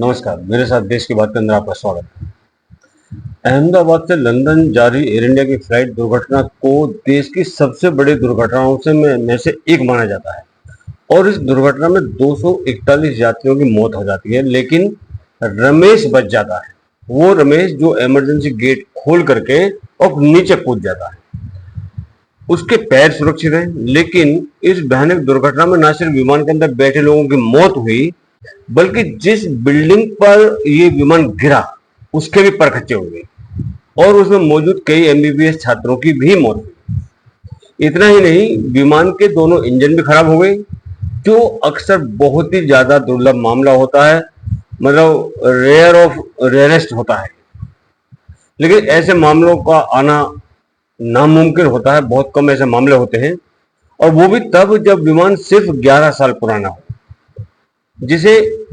नमस्कार। मेरे साथ देश की बात के अंदर आपका स्वागत है। अहमदाबाद से लंदन जा रही एयर इंडिया की फ्लाइट दुर्घटना को देश की सबसे बड़ी दुर्घटनाओं में से एक माना जाता है और इस दुर्घटना में 241 यात्रियों की मौत हो जाती है, लेकिन रमेश बच जाता है। वो रमेश जो इमरजेंसी गेट खोल करके और नीचे कूद जाता है। उसके पैर सुरक्षित हैं, लेकिन इस भयानक दुर्घटना में न सिर्फ विमान के अंदर बैठे लोगों की मौत हुई, बल्कि जिस बिल्डिंग पर ये विमान गिरा उसके भी पर खच्चे हो गए और उसमें मौजूद कई एमबीबीएस छात्रों की भी मौत हुई। इतना ही नहीं, विमान के दोनों इंजन भी खराब हो गए, जो अक्सर बहुत ही ज्यादा दुर्लभ मामला होता है। मतलब रेयर ऑफ रेयरेस्ट होता है, लेकिन ऐसे मामलों का आना नामुमकिन होता है। बहुत कम ऐसे मामले होते हैं, और वो भी तब जब विमान सिर्फ 11 साल पुराना हो, जिसे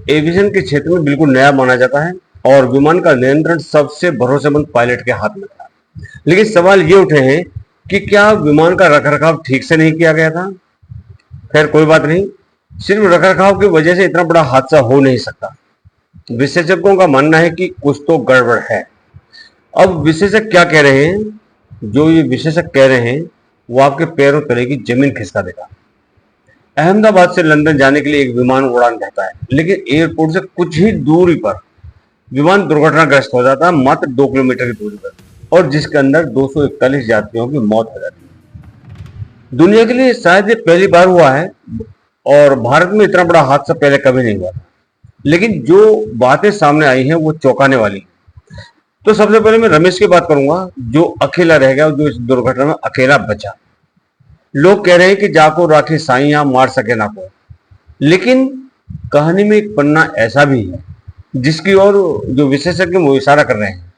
एविएशन के क्षेत्र में बिल्कुल नया माना जाता है। और विमान का नियंत्रण सबसे भरोसेमंद पायलट के हाथ में था। लेकिन सवाल ये उठे हैं कि क्या विमान का रखरखाव ठीक से नहीं किया गया था? खैर, कोई बात नहीं, सिर्फ रखरखाव की वजह से इतना बड़ा हादसा हो नहीं सकता। विशेषज्ञों का मानना है कि कुछ तो गड़बड़ है। अब विशेषज्ञ क्या कह रहे हैं? जो ये विशेषज्ञ कह रहे हैं वो आपके पैरों तले की जमीन खिसका देगा। अहमदाबाद से लंदन जाने के लिए एक विमान उड़ान भरता है, लेकिन एयरपोर्ट से कुछ ही दूरी पर विमान दुर्घटनाग्रस्त हो जाता है, मात्र 2 किलोमीटर की दूरी पर, और जिसके अंदर 241 यात्रियों की मौत हो जाती है। दुनिया के लिए शायद ये पहली बार हुआ है, और भारत में इतना बड़ा हादसा पहले कभी नहीं हुआ था। लेकिन जो बातें सामने आई हैं वो चौंकाने वाली हैं। तो सबसे पहले मैं रमेश की बात करूंगा, जो अकेला रह गया, जो इस दुर्घटना में अकेला बचा। लोग कह रहे हैं कि जाको राखी साइयां मार सके ना को, लेकिन कहानी में एक पन्ना ऐसा भी है जिसकी ओर जो विशेषज्ञ वो इशारा कर रहे हैं।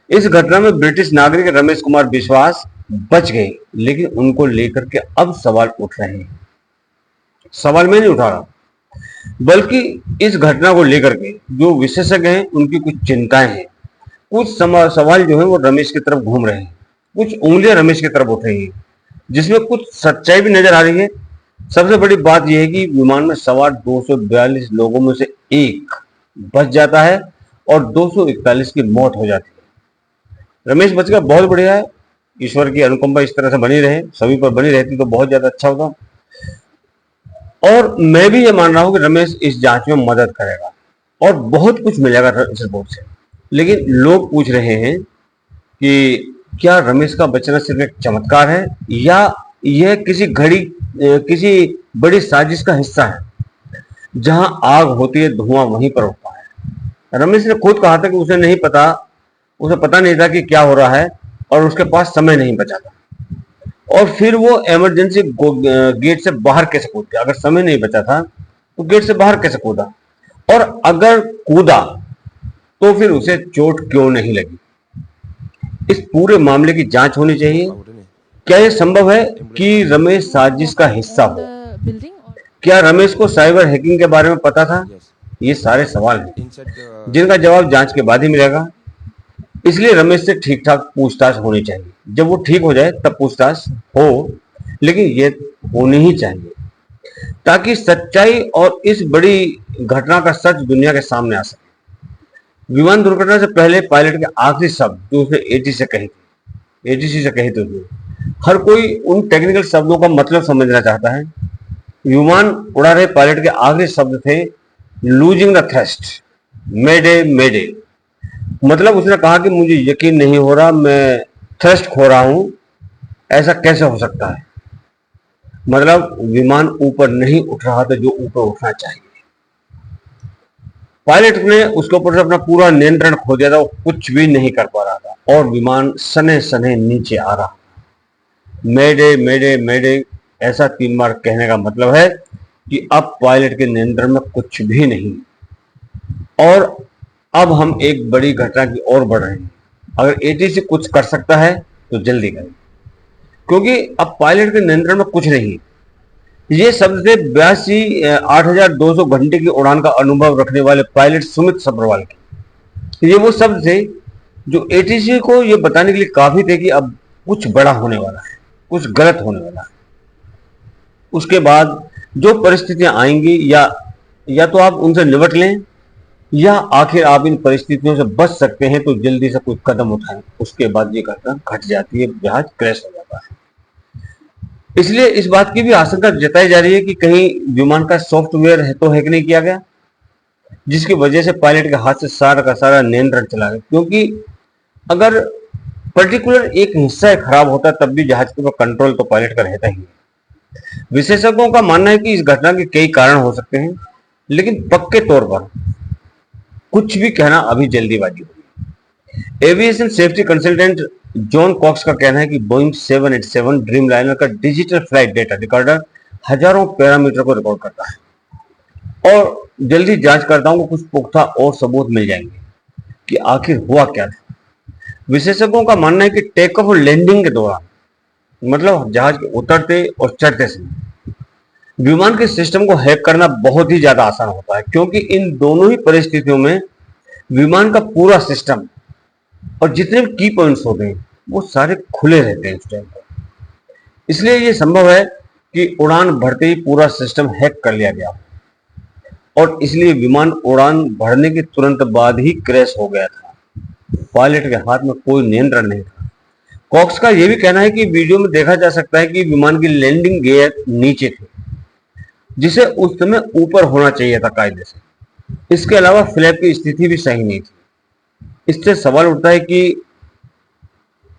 इस घटना में ब्रिटिश नागरिक रमेश कुमार विश्वास बच गए, लेकिन उनको लेकर के अब सवाल उठ रहे हैं। सवाल मैं नहीं उठा रहा, बल्कि इस घटना को लेकर के जो विशेषज्ञ हैं उनकी कुछ चिंताएं हैं। कुछ सवाल जो है वो रमेश की तरफ घूम रहे हैं, कुछ उंगलियां रमेश की तरफ उठ रही हैं, जिसमें कुछ सच्चाई भी नजर आ रही है। सबसे बड़ी बात यह है कि विमान में सवार 242 लोगों में से एक बच जाता है और 241 की मौत हो जाती है। रमेश बच गया, बहुत बढ़िया है। ईश्वर की अनुकंपा इस तरह से बनी रहे, सभी पर बनी रहती तो बहुत ज्यादा अच्छा होता। और मैं भी ये मान रहा हूं कि रमेश इस जांच में मदद करेगा और बहुत कुछ मिलेगा इस रिपोर्ट से। लेकिन लोग पूछ रहे हैं कि क्या रमेश का बचना सिर्फ एक चमत्कार है, या यह किसी बड़ी साजिश का हिस्सा है? जहां आग होती है धुआं वहीं पर उठता है। रमेश ने खुद कहा था कि उसे पता नहीं था कि क्या हो रहा है, और उसके पास समय नहीं बचा था। और फिर वो इमरजेंसी गेट से बाहर कैसे कूद गया? अगर समय नहीं बचा था तो गेट से बाहर कैसे कूदा? और अगर कूदा तो फिर उसे चोट क्यों नहीं लगी? इस पूरे मामले की जांच होनी चाहिए। क्या यह संभव है कि रमेश साजिश का हिस्सा हो? क्या रमेश को साइबर हैकिंग के बारे में पता था? ये सारे सवाल हैं जिनका जवाब जांच के बाद ही मिलेगा। इसलिए रमेश से ठीक ठाक पूछताछ होनी चाहिए। जब वो ठीक हो जाए तब पूछताछ हो, लेकिन ये होनी ही चाहिए, ताकि सच्चाई और इस बड़ी घटना का सच दुनिया के सामने आ सके। विमान दुर्घटना से पहले पायलट के आखिरी शब्द जो उसने एटीसी से कही थी, हर कोई उन टेक्निकल शब्दों का मतलब समझना चाहता है। विमान उड़ा रहे पायलट के आखिरी शब्द थे लूजिंग द थ्रस्ट, मेडे मेडे। मतलब उसने कहा कि मुझे यकीन नहीं हो रहा, मैं थ्रस्ट खो रहा हूं। ऐसा कैसे हो सकता है? मतलब विमान ऊपर नहीं उठ रहा था जो ऊपर उठना चाहिए। पायलट ने उसके ऊपर से अपना पूरा नियंत्रण खो दिया था, वो कुछ भी नहीं कर पा रहा था और विमान सने सने नीचे आ रहा। मेडे मेडे मेडे ऐसा 3 बार कहने का मतलब है कि अब पायलट के नियंत्रण में कुछ भी नहीं। और अब हम एक बड़ी घटना की ओर बढ़ रहे हैं। अगर एटीसी कुछ कर सकता है तो जल्दी करें, क्योंकि अब पायलट के नियंत्रण में कुछ नहीं। ये शब्द थे 82,8,200 घंटे की उड़ान का अनुभव रखने वाले पायलट सुमित सब्रवाल के। ये वो शब्द थे जो एटीसी को ये बताने के लिए काफी थे कि अब कुछ बड़ा होने वाला है, कुछ गलत होने वाला है। उसके बाद जो परिस्थितियां आएंगी, या तो आप उनसे निपट लें, या आखिर आप इन परिस्थितियों से बच सकते हैं तो जल्दी से कोई कदम उठाएं, उसके बाद ये घटना घट जाती है, जहाज क्रैश हो जाता है। इसलिए इस बात की भी आशंका जताई जा रही है कि कहीं विमान का सॉफ्टवेयर है तो हैक नहीं किया गया, जिसकी वजह से पायलट के हाथ से सारा का सारा नियंत्रण चला गया। क्योंकि अगर पर्टिकुलर एक हिस्सा खराब होता तब भी जहाज के ऊपर कंट्रोल तो पायलट का रहता ही है। विशेषज्ञों का मानना है कि इस घटना के कई कारण हो सकते हैं, लेकिन पक्के तौर पर कुछ भी कहना अभी जल्दीबाजी होगी। Aviation safety consultant John Cox का कहना है कि बोइंग 787 ड्रीम लाइनर का डिजिटल फ्लाइट डेटा रिकॉर्डर हजारों पैरामीटर को रिकॉर्ड करता है और जल्दी जांचकर्ताओं को कुछ पुख्ता और सबूत मिल जाएंगे कि आखिर हुआ क्या था। विशेषज्ञों का मानना है कि टेक ऑफ और लैंडिंग के दौरान, मतलब जहाज के उतरते और चढ़ते समय, विमान के सिस्टम को हैक करना बहुत ही ज्यादा आसान होता है, क्योंकि इन दोनों ही परिस्थितियों में विमान का पूरा सिस्टम और जितने भी की पॉइंट्स होते हैं वो सारे खुले रहते हैं उस टाइम पर। इसलिए ये संभव है कि उड़ान भरते ही पूरा सिस्टम हैक कर लिया गया और इसलिए विमान उड़ान भरने के तुरंत बाद ही क्रैश हो गया था। पायलट के हाथ में कोई नियंत्रण नहीं था। कॉक्स का यह भी कहना है कि वीडियो में देखा जा सकता है कि विमान की लैंडिंग गियर नीचे थे, जिसे उस समय ऊपर होना चाहिए था कायदे से। इसके अलावा फ्लैप की स्थिति भी सही नहीं थी। इससे सवाल उठता है कि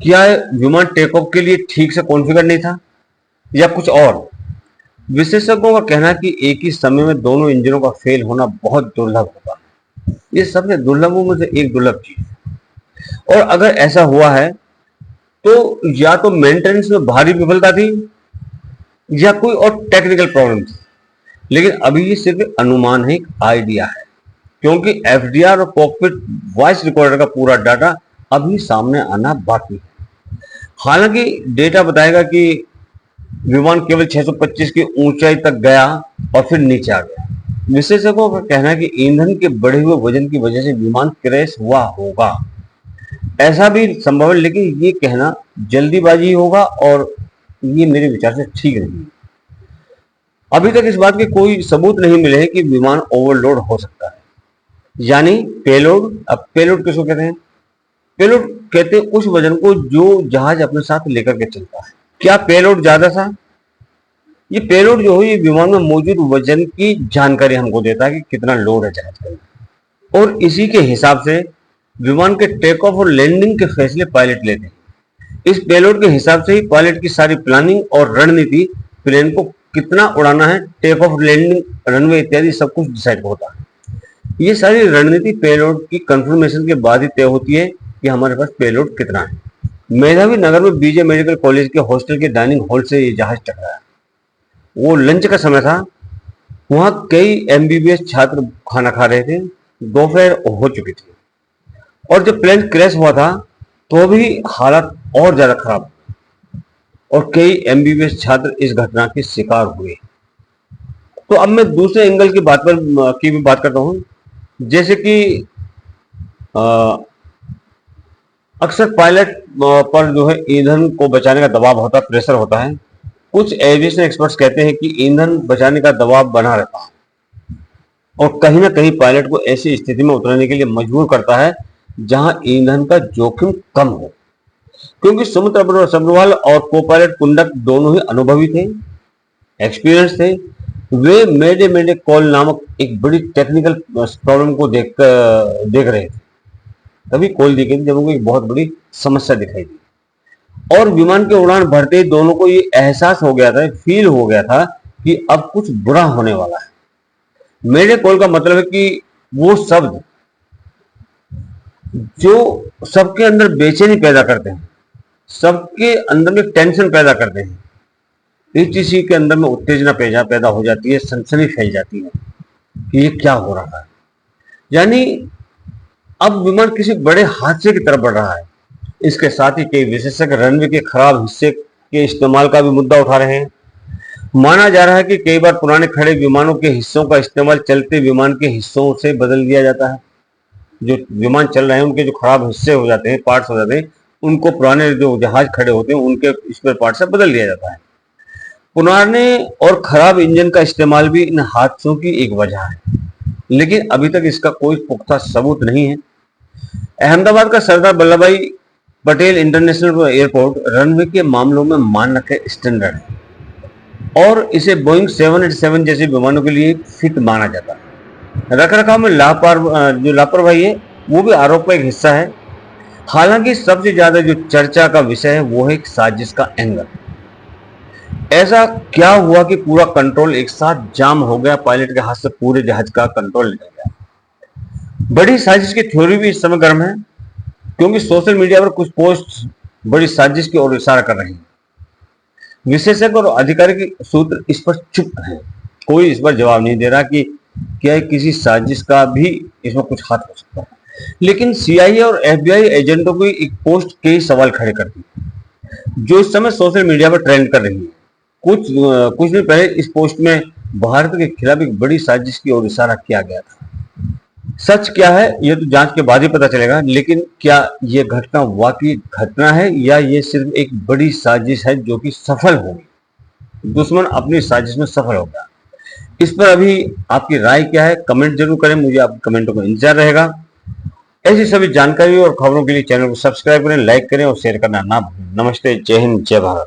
क्या विमान टेक ऑफ के लिए ठीक से कॉन्फ़िगर नहीं था या कुछ और। विशेषज्ञों का कहना है कि एक ही समय में दोनों इंजनों का फेल होना बहुत दुर्लभ होता है। ये सबसे दुर्लभों में से एक दुर्लभ चीज है। और अगर ऐसा हुआ है तो या तो मेंटेनेंस में भारी विफलता थी या कोई और टेक्निकल प्रॉब्लम थी। लेकिन अभी ये सिर्फ अनुमान है, एक आइडिया है, क्योंकि एफडीआर और कॉकपिट वॉइस रिकॉर्डर का पूरा डाटा अभी सामने आना बाकी है। हालांकि डेटा बताएगा कि विमान केवल 625 की ऊंचाई तक गया और फिर नीचे आ गया। विशेषज्ञों का कहना है कि ईंधन के बढ़े हुए वजन की वजह से विमान क्रैश हुआ होगा। ऐसा भी संभव है, लेकिन ये कहना जल्दीबाजी होगा और ये मेरे विचार से ठीक नहीं है। अभी तक इस बात के कोई सबूत नहीं मिले हैं कि विमान ओवरलोड हो सकता है, यानी पेलोड। अब पेलोड किसको कहते हैं? पेलोड कहते हैं उस वजन को जो जहाज अपने साथ लेकर के चलता है। क्या पेलोड ज्यादा था? ये पेलोड जो है ये विमान में मौजूद वजन की जानकारी हमको देता है कि कितना लोड है जहाज के अंदर, और इसी के हिसाब से विमान के टेक ऑफ और लैंडिंग के फैसले पायलट लेते हैं। इस पेलोड के हिसाब से ही पायलट की सारी प्लानिंग और रणनीति, प्लेन को कितना उड़ाना है, टेक ऑफ, लैंडिंग, रनवे इत्यादि सब कुछ डिसाइड होता है। ये सारी रणनीति पेलोड की कंफर्मेशन के बाद ही तय होती है कि हमारे पास पेलोड कितना है। मेधावी नगर में बीजे मेडिकल कॉलेज के हॉस्टल के डाइनिंग हॉल से ये जहाज टकराया। वो लंच का समय था, वहां कई एमबीबीएस छात्र खाना खा रहे थे, दोपहर हो चुकी थी और जब प्लेन क्रैश हुआ था तो भी हालत और ज्यादा खराब और कई एमबीबीएस छात्र इस घटना के शिकार हुए। तो अब मैं दूसरे एंगल की भी बात करता हूं, जैसे कि अक्सर पायलट पर जो है ईंधन को बचाने का दबाव होता है, प्रेशर होता है। कुछ एविएशन एक्सपर्ट्स कहते हैं कि ईंधन बचाने का दबाव बना रहता है और कहीं ना कहीं पायलट को ऐसी स्थिति में उतरने के लिए मजबूर करता है जहां ईंधन का जोखिम कम हो। क्योंकि समुद्र सब्रवाल और को पायलट कुंडक दोनों ही अनुभवी थे, एक्सपीरियंस थे। वे मेडे मेडे कॉल नामक एक बड़ी टेक्निकल प्रॉब्लम को देख रहे थे। तभी कॉल दी गई जब उनको एक बहुत बड़ी समस्या दिखाई दी और विमान के उड़ान भरते ही दोनों को ये एहसास हो गया था, फील हो गया था कि अब कुछ बुरा होने वाला है। मेरे कॉल का मतलब है कि वो शब्द जो सबके अंदर बेचैनी पैदा करते हैं, सबके अंदर में टेंशन पैदा करते हैं, किसी के अंदर में उत्तेजना पैदा हो जाती है, सनसनी फैल जाती है कि ये क्या हो रहा है। यानी अब विमान किसी बड़े हादसे की तरफ बढ़ रहा है। इसके साथ ही कई विशेषज्ञ रनवे के खराब हिस्से के इस्तेमाल का भी मुद्दा उठा रहे हैं। माना जा रहा है कि कई बार पुराने खड़े विमानों के हिस्सों का इस्तेमाल चलते विमान के हिस्सों से बदल दिया जाता है। जो विमान चल रहे हैं उनके जो खराब हिस्से हो जाते हैं, पार्ट्स हो जाते हैं, उनको पुराने जो जहाज खड़े होते हैं उनके स्पेयर पार्ट से बदल दिया जाता है। पुराने और खराब इंजन का इस्तेमाल भी इन हादसों की एक वजह है। लेकिन अभी तक इसका कोई पुख्ता सबूत नहीं है। अहमदाबाद का सरदार वल्लभ भाई पटेल इंटरनेशनल एयरपोर्ट रनवे के मामलों में मानक है, स्टैंडर्ड है और इसे बोइंग 787 जैसे विमानों के लिए फिट माना जाता है। रखरखाव में जो लापरवाही है वो भी आरोप का एक हिस्सा है। हालांकि सबसे ज्यादा जो चर्चा का विषय है वो है एक साजिश का एंगल। ऐसा क्या हुआ कि पूरा कंट्रोल एक साथ जाम हो गया, पायलट के हाथ से पूरे जहाज का कंट्रोल निकल गया। बड़ी साजिश की थ्योरी भी इस समय गर्म है, क्योंकि सोशल मीडिया पर कुछ पोस्ट बड़ी साजिश की ओर इशारा कर रही हैं। विशेषज्ञ और आधिकारिक सूत्र इस पर चुप हैं, कोई इस पर जवाब नहीं दे रहा कि क्या किसी साजिश का भी इसमें कुछ हाथ हो सकता है। लेकिन सीआईए और एफबीआई एजेंटों की एक पोस्ट कई सवाल खड़े करती है, जो इस समय सोशल मीडिया पर ट्रेंड कर रही है। कुछ दिन पहले इस पोस्ट में भारत के खिलाफ एक बड़ी साजिश की ओर इशारा किया गया था। सच क्या है ये तो जांच के बाद ही पता चलेगा, लेकिन क्या ये घटना वाकई घटना है या ये सिर्फ एक बड़ी साजिश है जो कि सफल होगी। दुश्मन अपनी साजिश में सफल हो गया। इस पर अभी आपकी राय क्या है, कमेंट जरूर करें, मुझे आपके कमेंटों का इंतजार रहेगा। ऐसी सभी जानकारी और खबरों के लिए चैनल को सब्सक्राइब करें, लाइक करें और शेयर करना ना भूलें। नमस्ते, जय हिंद, जय भारत।